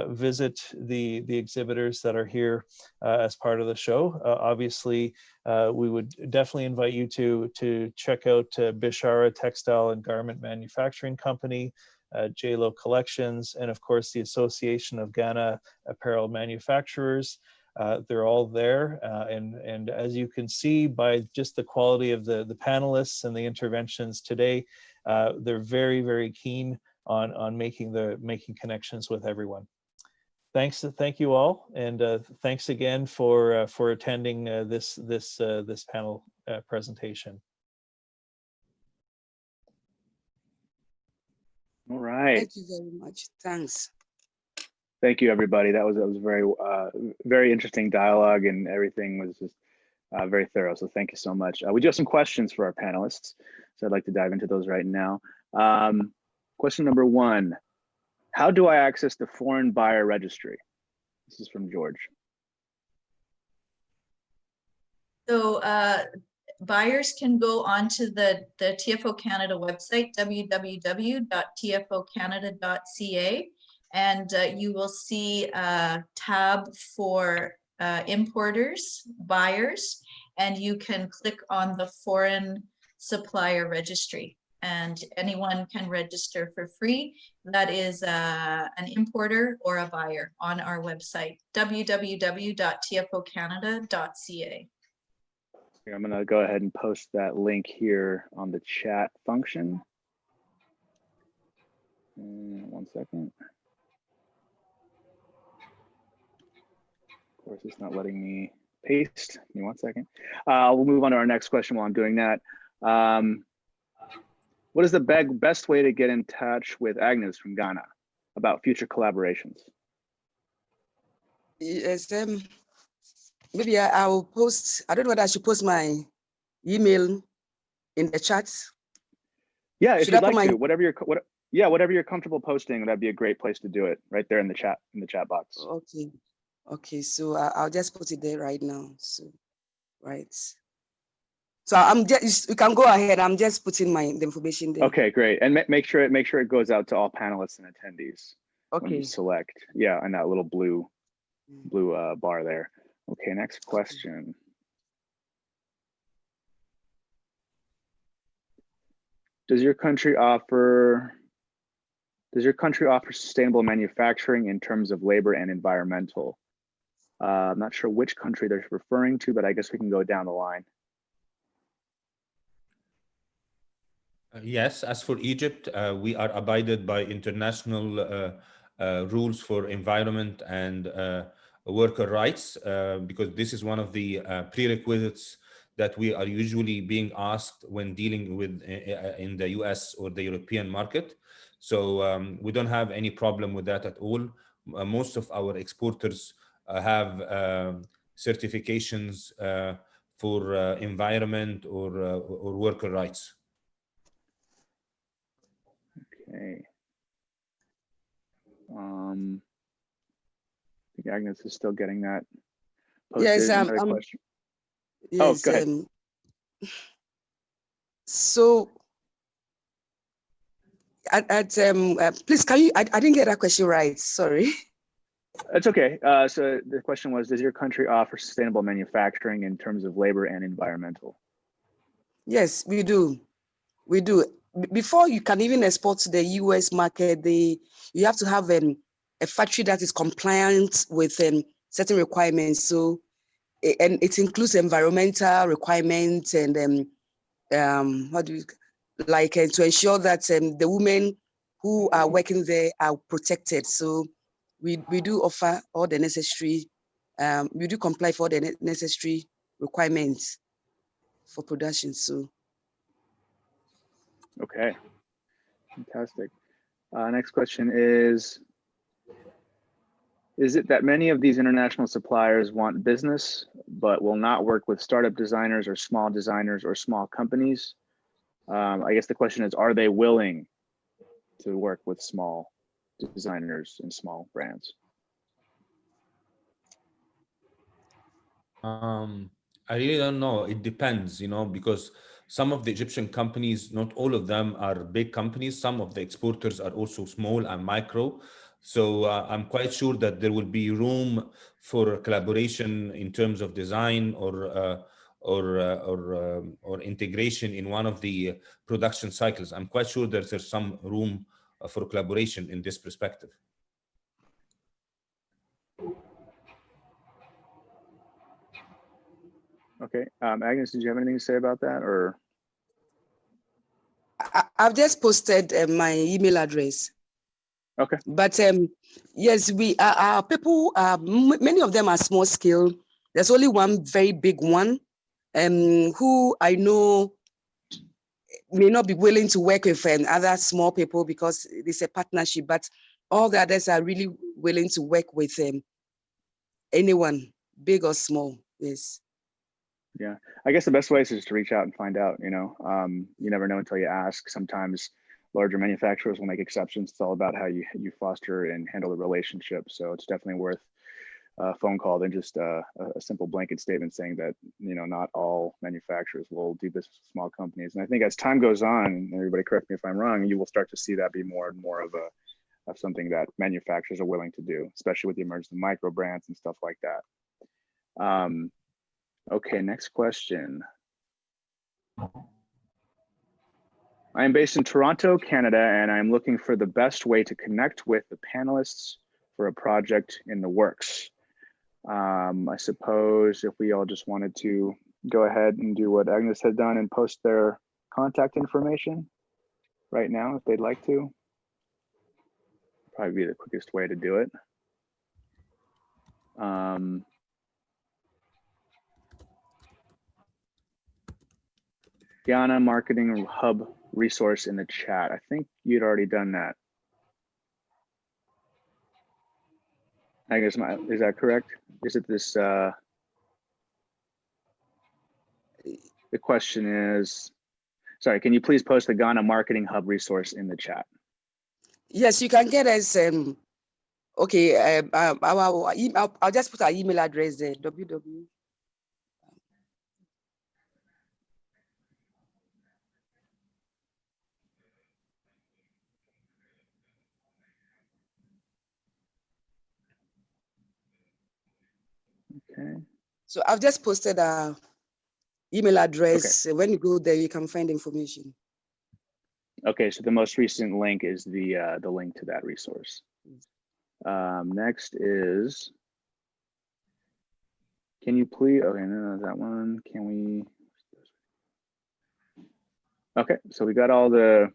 visit the exhibitors that are here as part of the show. Obviously, we would definitely invite you to check out Bishara Textile and Garment Manufacturing Company, JLO Collections, and of course the Association of Ghana Apparel Manufacturers. They're all there, and as you can see by just the quality of the panelists and the interventions today, they're very, very keen on making connections with everyone. Thank you all, and thanks again for attending this panel presentation. All right. Thank you very much. Thanks. Thank you, everybody. That was very interesting dialogue, and everything was just very thorough. So thank you so much. We do have some questions for our panelists, so I'd like to dive into those right now. Question number 1: how do I access the foreign buyer registry? This is from George. So buyers can go onto the TFO Canada website, www.tfocanada.ca, and you will see a tab for importers, buyers, and you can click on the foreign supplier registry, and anyone can register for free. That is an importer or a buyer on our website, www.tfocanada.ca. I'm going to go ahead and post that link here on the chat function. One second. Of course, it's not letting me paste. Give me 1 second. We'll move on to our next question while I'm doing that. What is the best way to get in touch with Agnes from Ghana about future collaborations? Yes, maybe I will post, I don't know whether I should post my email in the chat. Yeah, if Should you'd I put like to, my- whatever you're comfortable posting, that'd be a great place to do it, right there in the chat box. Okay, so I'll just put it there right now. So, right. So you can go ahead. I'm just putting the information there. Okay, great. And make sure it goes out to all panelists and attendees. When you Okay. select, yeah, and that little blue bar there. Okay, next question. Does your country offer sustainable manufacturing in terms of labor and environmental? I'm not sure which country they're referring to, but I guess we can go down the line. Yes, as for Egypt, we are abided by international rules for environment and worker rights, because this is one of the prerequisites that we are usually being asked when dealing with in the US or the European market. So we don't have any problem with that at all. Most of our exporters have certifications for environment or worker rights. Okay. I think Agnes is still getting that posted. Yes, Another question. Yes, go ahead. So, please, can you? I didn't get that question right. Sorry. It's okay. So the question was, does your country offer sustainable manufacturing in terms of labor and environmental? Yes, we do. We do. Before you can even export to the US market, you have to have a factory that is compliant with certain requirements. So, and it includes environmental requirements and to ensure that the women who are working there are protected. So we do offer all the necessary, we do comply for the necessary requirements for production. So. Okay, fantastic. Next question is it that many of these international suppliers want business, but will not work with startup designers or small companies? I guess the question is, are they willing to work with small designers and small brands? I really don't know. It depends, because some of the Egyptian companies, not all of them are big companies. Some of the exporters are also small and micro. So I'm quite sure that there will be room for collaboration in terms of design or integration in one of the production cycles. I'm quite sure that there's some room for collaboration in this perspective. Okay, Agnes, did you have anything to say about that, or? I've just posted my email address. Okay. But yes, our people, many of them are small scale. There's only one very big one who I know may not be willing to work with other small people because it's a partnership, but all the others are really willing to work with anyone, big or small. Yes. Yeah, I guess the best way is just to reach out and find out. You never know until you ask. Sometimes larger manufacturers will make exceptions. It's all about how you foster and handle the relationship. So it's definitely worth a phone call than just a simple blanket statement saying that not all manufacturers will do business with small companies. And I think as time goes on, and everybody correct me if I'm wrong, you will start to see that be more and more of something that manufacturers are willing to do, especially with the emergence of micro brands and stuff like that. Okay, next question. I am based in Toronto, Canada, and I'm looking for the best way to connect with the panelists for a project in the works. I suppose if we all just wanted to go ahead and do what Agnes had done and post their contact information right now, if they'd like to. Probably be the quickest way to do it. Ghana Marketing Hub resource in the chat. I think you'd already done that. I guess is that correct? Is it this? The question is, sorry, can you please post the Ghana Marketing Hub resource in the chat? Yes, you can get us. Okay, I'll just put our email address there. www. Okay. So I've just posted our email address. Okay. When you go there, you can find information. Okay, so the most recent link is the link to that resource. Next is, can you please, okay, no, that one, can we, okay, so we got all the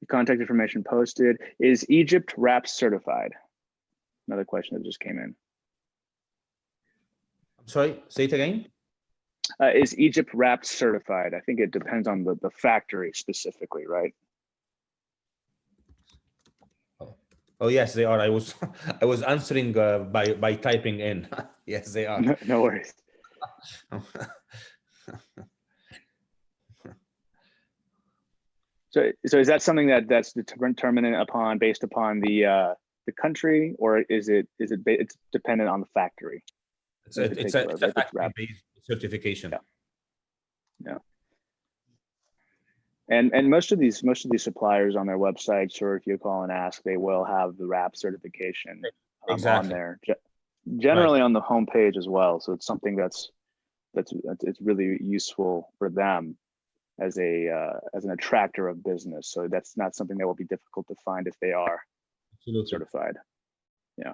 contact information posted. Is Egypt WRAP certified? Another question that just came in. I'm sorry, say it again. Is Egypt WRAP certified? I think it depends on the factory specifically, right? Oh yes, they are. I was answering by typing in. Yes, they are. No worries. So is that something that's determined upon based upon the country, or is it's dependent on the factory? It's a factory-based certification. Yeah. And most of these suppliers on their websites, or if you call and ask, they will have the WRAP certification on there. Generally on the homepage as well. So it's something that's really useful for them as an attractor of business. So that's not something that will be difficult to find if they are certified. Yeah.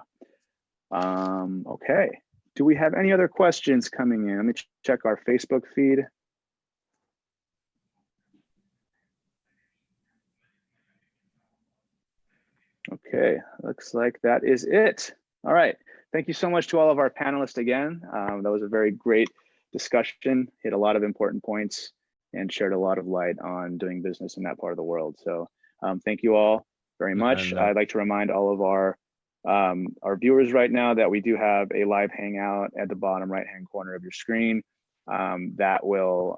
Okay. Do we have any other questions coming in? Let me check our Facebook feed. Okay, looks like that is it. All right, thank you so much to all of our panelists again. That was a very great discussion, hit a lot of important points and shared a lot of light on doing business in that part of the world. So thank you all very much. I'd like to remind all of our viewers right now that we do have a live hangout at the bottom right-hand corner of your screen that will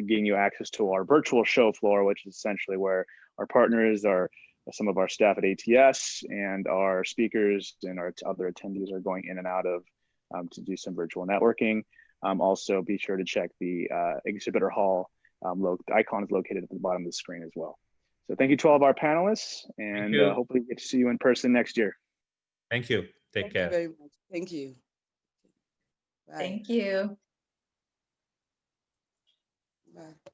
gain you access to our virtual show floor, which is essentially where our partners are, some of our staff at ATS and our speakers and our other attendees are going in and out of to do some virtual networking. Also, be sure to check the exhibitor hall. Icon is located at the bottom of the screen as well. So thank you to all of our panelists, and hopefully we get to see you in person next year. Thank you. Take care. Thank you very much. Thank you. Bye. Thank you. Bye.